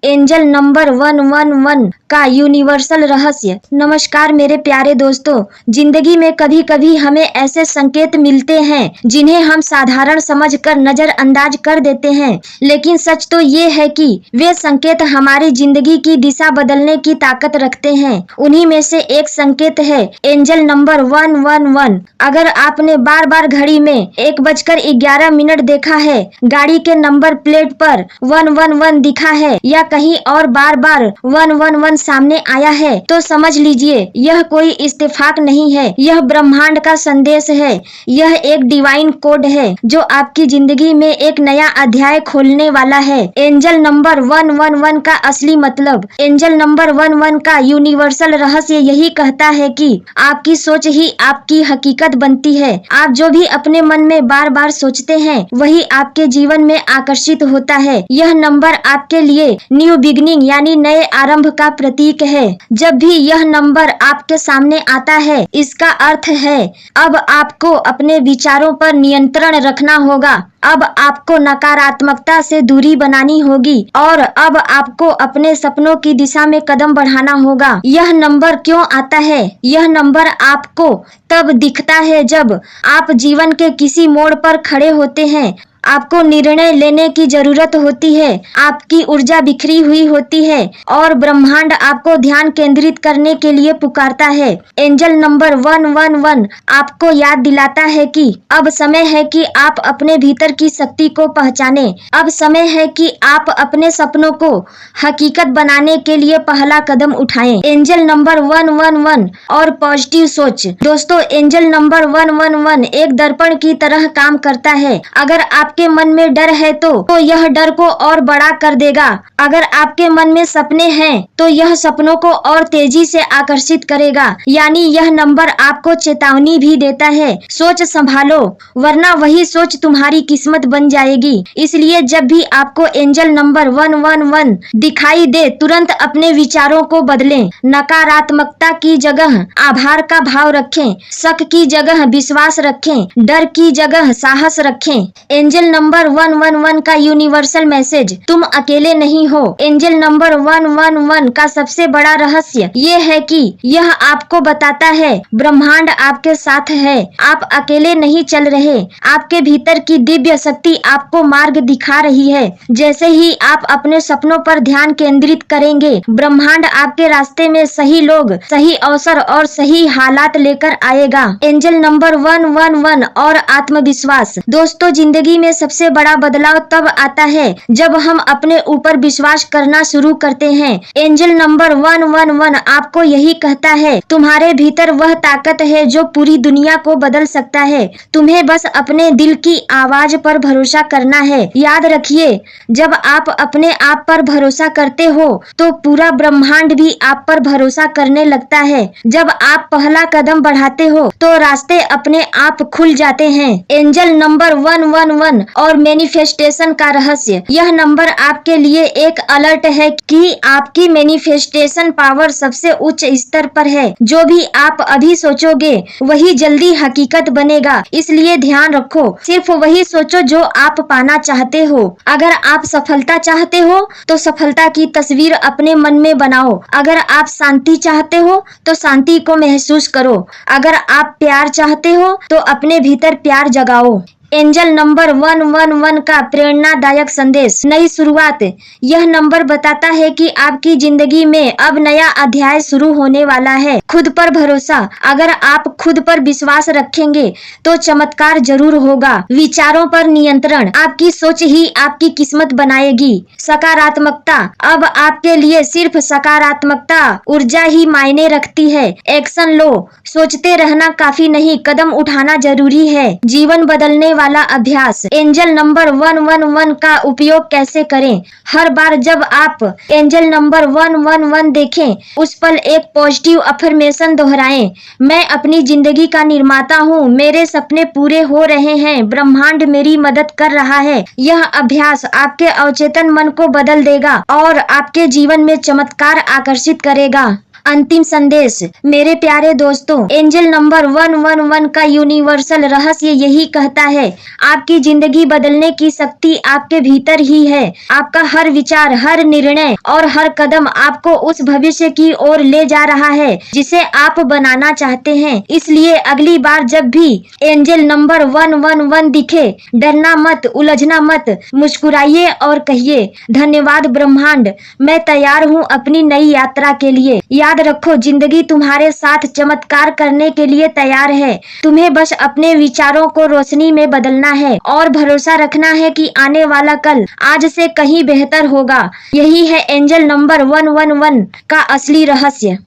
Angel number 111 का universal रहस्य। नमस्कार मेरे प्यारे दोस्तों, जिंदगी में कभी कभी हमें ऐसे संकेत मिलते हैं जिन्हें हम साधारण समझकर नजरअंदाज कर देते हैं, लेकिन सच तो ये है कि वे संकेत हमारी जिंदगी की दिशा बदलने की ताकत रखते हैं। उन्हीं में से एक संकेत है एंजल नंबर 111। अगर आपने बार बार घड़ी में 1:11 देखा है, गाड़ी के नंबर प्लेट पर 111 दिखा है या कहीं और बार बार 111 सामने आया है, तो समझ लीजिए यह कोई इत्तेफाक नहीं है, यह ब्रह्मांड का संदेश है। यह एक डिवाइन कोड है जो आपकी जिंदगी में एक नया अध्याय खोलने वाला है। एंजल नंबर 111 का असली मतलब। एंजल नंबर 111 का यूनिवर्सल रहस्य यही कहता है कि आपकी सोच ही आपकी हकीकत बनती है। आप जो भी अपने मन में बार बार सोचते हैं वही आपके जीवन में आकर्षित होता है। यह नंबर आपके लिए न्यू बिगिनिंग यानी नए आरंभ का प्रतीक है। जब भी यह नंबर आपके सामने आता है, इसका अर्थ है अब आपको अपने विचारों पर नियंत्रण रखना होगा, अब आपको नकारात्मकता से दूरी बनानी होगी और अब आपको अपने सपनों की दिशा में कदम बढ़ाना होगा। यह नंबर क्यों आता है? यह नंबर आपको तब दिखता है जब आप जीवन के किसी मोड़ पर खड़े होते हैं, आपको निर्णय लेने की जरूरत होती है, आपकी ऊर्जा बिखरी हुई होती है और ब्रह्मांड आपको ध्यान केंद्रित करने के लिए पुकारता है। एंजल नंबर 111 आपको याद दिलाता है कि अब समय है कि आप अपने भीतर की शक्ति को पहचाने। अब समय है कि आप अपने सपनों को हकीकत बनाने के लिए पहला कदम उठाएं। एंजल नंबर 111 और पॉजिटिव सोच। दोस्तों, एंजल नंबर 111 एक दर्पण की तरह काम करता है। अगर आपके मन में डर है तो यह डर को और बड़ा कर देगा। अगर आपके मन में सपने हैं तो यह सपनों को और तेजी से आकर्षित करेगा। यानी यह नंबर आपको चेतावनी भी देता है, सोच संभालो वरना वही सोच तुम्हारी किस्मत बन जाएगी। इसलिए जब भी आपको एंजल नंबर 111 दिखाई दे, तुरंत अपने विचारों को बदलें। नकारात्मकता की जगह आभार का भाव रखें, शक की जगह विश्वास रखें, डर की जगह साहस रखें। एंजल नंबर 111 का यूनिवर्सल मैसेज। तुम अकेले नहीं हो। एंजल नंबर 111 का सबसे बड़ा रहस्य ये है कि यह आपको बताता है ब्रह्मांड आपके साथ है, आप अकेले नहीं चल रहे। आपके भीतर की दिव्य शक्ति आपको मार्ग दिखा रही है। जैसे ही आप अपने सपनों पर ध्यान केंद्रित करेंगे, ब्रह्मांड आपके रास्ते में सही लोग, सही अवसर और सही हालात लेकर आएगा। एंजल नंबर 111 और आत्मविश्वास। दोस्तों, जिंदगी में सबसे बड़ा बदलाव तब आता है जब हम अपने ऊपर विश्वास करना शुरू करते हैं। एंजल नंबर 111 आपको यही कहता है, तुम्हारे भीतर वह ताकत है जो पूरी दुनिया को बदल सकता है। तुम्हें बस अपने दिल की आवाज पर भरोसा करना है। याद रखिए, जब आप अपने आप पर भरोसा करते हो तो पूरा ब्रह्मांड भी आप पर भरोसा करने लगता है। जब आप पहला कदम बढ़ाते हो तो रास्ते अपने आप खुल जाते हैं। एंजल नंबर 111 और मैनिफेस्टेशन का रहस्य। यह नंबर आपके लिए एक अलर्ट है कि आपकी मैनिफेस्टेशन पावर सबसे उच्च स्तर पर है। जो भी आप अभी सोचोगे वही जल्दी हकीकत बनेगा। इसलिए ध्यान रखो, सिर्फ वही सोचो जो आप पाना चाहते हो। अगर आप सफलता चाहते हो तो सफलता की तस्वीर अपने मन में बनाओ। अगर आप शांति चाहते हो तो शांति को महसूस करो। अगर आप प्यार चाहते हो तो अपने भीतर प्यार जगाओ। एंजल नंबर 111 का प्रेरणादायक संदेश। नई शुरुआत। यह नंबर बताता है कि आपकी जिंदगी में अब नया अध्याय शुरू होने वाला है। खुद पर भरोसा। अगर आप खुद पर विश्वास रखेंगे तो चमत्कार जरूर होगा। विचारों पर नियंत्रण। आपकी सोच ही आपकी किस्मत बनाएगी। सकारात्मकता। अब आपके लिए सिर्फ सकारात्मकता ऊर्जा ही मायने रखती है। एक्शन लो। सोचते रहना काफी नहीं, कदम उठाना जरूरी है। जीवन बदलने वाला अभ्यास। एंजल नंबर 111 का उपयोग कैसे करें? हर बार जब आप एंजल नंबर 111 देखें, उस पर एक पॉजिटिव अफर्मेशन दोहराएं। मैं अपनी जिंदगी का निर्माता हूँ, मेरे सपने पूरे हो रहे हैं, ब्रह्मांड मेरी मदद कर रहा है। यह अभ्यास आपके अवचेतन मन को बदल देगा और आपके जीवन में चमत्कार आकर्षित करेगा। अंतिम संदेश। मेरे प्यारे दोस्तों, एंजल नंबर 111 का यूनिवर्सल रहस्य यही कहता है, आपकी जिंदगी बदलने की शक्ति आपके भीतर ही है। आपका हर विचार, हर निर्णय और हर कदम आपको उस भविष्य की ओर ले जा रहा है जिसे आप बनाना चाहते हैं। इसलिए अगली बार जब भी एंजल नंबर 111 दिखे, डरना मत, उलझना मत, मुस्कुराइए और कहिए, धन्यवाद ब्रह्मांड, मैं तैयार हूँ अपनी नई यात्रा के लिए। याद रखो, जिंदगी तुम्हारे साथ चमत्कार करने के लिए तैयार है। तुम्हें बस अपने विचारों को रोशनी में बदलना है और भरोसा रखना है कि आने वाला कल आज से कहीं बेहतर होगा। यही है एंजल नंबर 111 का असली रहस्य।